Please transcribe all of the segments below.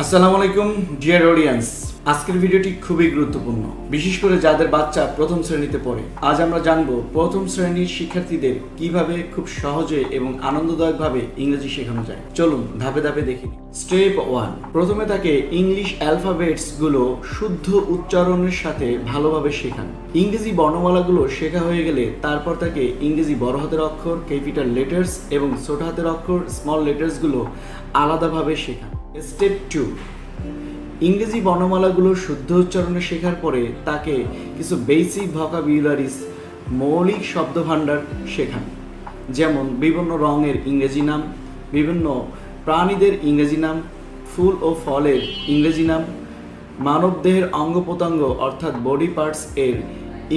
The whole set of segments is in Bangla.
আসসালামু আলাইকুম ডিয়ার অডিয়েন্স। আজকের ভিডিওটি খুবই গুরুত্বপূর্ণ, বিশেষ করে যাদের বাচ্চা প্রথম শ্রেণীতে পড়ে। আজ আমরা জানবো প্রথম শ্রেণীর শিক্ষার্থীদের কিভাবে খুব সহজে এবং আনন্দদায়কভাবে ইংরেজি শেখানো যায়। চলুন ধাপে ধাপে দেখি। স্টেপ 1, প্রথমে তাকে ইংলিশ অ্যালফাবেটস গুলো শুদ্ধ উচ্চারণের সাথে ভালোভাবে শেখান। ইংরেজি বর্ণমালাগুলো শেখা হয়ে গেলে তারপর তাকে ইংরেজি বড় হাতের অক্ষর, ক্যাপিটাল লেটার্স এবং ছোট হাতের অক্ষর, স্মল লেটার্স গুলো আলাদাভাবে শেখান। স্টেপ 2, ইংরেজি বর্ণমালাগুলো শুদ্ধ উচ্চারণে শেখার পরে তাকে কিছু বেসিক ভোকাবুলারিজ, মৌলিক শব্দভাণ্ডার শেখান। যেমন বিভিন্ন রঙের ইংরেজি নাম, বিভিন্ন প্রাণীদের ইংরেজি নাম, ফুল ও ফলের ইংরেজি নাম, মানবদেহের অঙ্গ প্রত্যঙ্গ অর্থাৎ বডি পার্টস এর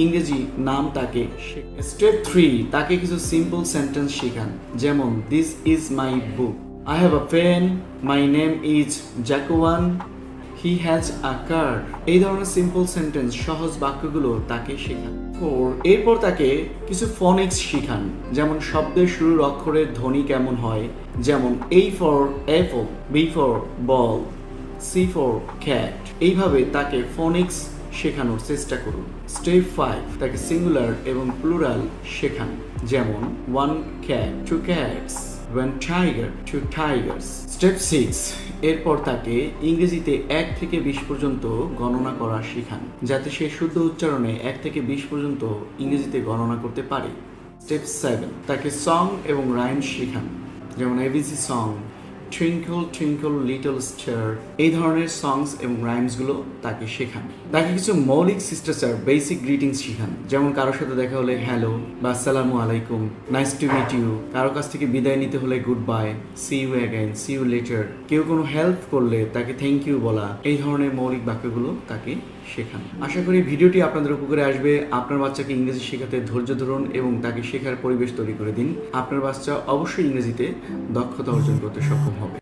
ইংরেজি নাম তাকে শেখান। স্টেপ 3, তাকে কিছু সিম্পল সেন্টেন্স শেখান। যেমন this is my book, I have a pen, my name is Jacoban, he has a car। এই ধরনের সিম্পল সেন্টেন্স, সহজ বাক্যগুলো তাকে শেখান। এরপর তাকে কিছু ফনিক্স শেখান। যেমন শব্দের শুরুর অক্ষরের ধ্বনি কেমন হয়। যেমন A for apple, B for ball, C for cat। এইভাবে তাকে ফনিক্স শেখানোর চেষ্টা করুন। স্টেপ 5, তাকে সিঙ্গুলার এবং প্লুরাল শেখান। যেমন 1 cat, 2 cats, 1 tiger, 2 tigers। Step 6, এরপর তাকে ইংরেজিতে 1 থেকে 20 পর্যন্ত গণনা করা শেখান, যাতে সে শুদ্ধ উচ্চারণে 1 থেকে 20 পর্যন্ত ইংরেজিতে গণনা করতে পারে। স্টেপ 7, তাকে সং এবং রাইম শেখান। যেমন ABC song, twinkle twinkle little star. এই ধরনের সংস এবং রাইমসগুলো তাকে শেখান। তাকে কিছু মৌলিক শিষ্টাচার, বেসিক গ্রিটিংস শেখান। যেমন কারোর সাথে দেখা হলে হ্যালো বা আসসালামু আলাইকুম, নাইস টু মিট ইউ। কারো কাছ থেকে বিদায় নিতে হলে good bye, see you again, see you later. কেউ কোনো হেল্প করলে তাকে থ্যাংক ইউ বলা। এই ধরনের মৌলিক বাক্যগুলো তাকে শেখান। আশা করি ভিডিওটি আপনাদের উপকারে আসবে। আপনার বাচ্চাকে ইংরেজি শেখাতে ধৈর্য ধরুন এবং তাকে শেখার পরিবেশ তৈরি করে দিন। আপনার বাচ্চা অবশ্যই ইংরেজিতে দক্ষতা অর্জন করতে সক্ষম হবে।